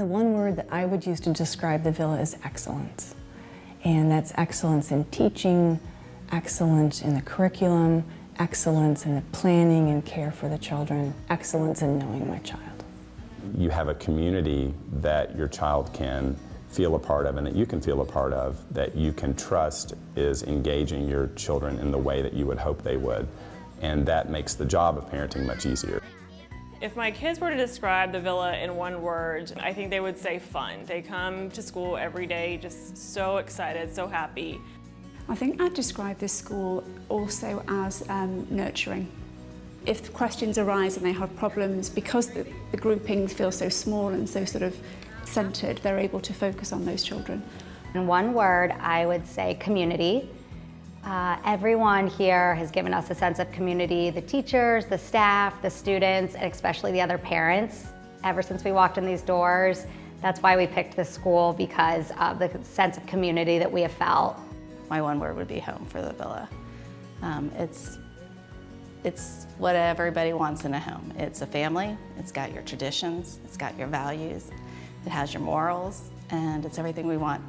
one word that I would use to describe the Villa is excellence. And that's excellence in teaching, excellence in the curriculum, excellence in the planning and care for the children, excellence in knowing my child. You have a community that your child can feel a part of and that you can feel a part of, that you can trust is engaging your children in the way that you would hope they would. And that makes the job of parenting much easier. If my kids were to describe the Villa in one word, I think they would say fun. They come to school every day just so excited, so happy. I think I'd describe this school also as nurturing. If questions arise and they have problems, because the groupings feel so small and so sort of centred, they're able to focus on those children. In one word, I would say community. Everyone here has given us a sense of community, the teachers, the staff, the students, and especially the other parents. Ever since we walked in these doors, that's why we picked this school, because of the sense of community that we have felt. My one word would be home for the Villa. It's what everybody wants in a home. It's a family, it's got your traditions, it's got your values, it has your morals, and it's everything we want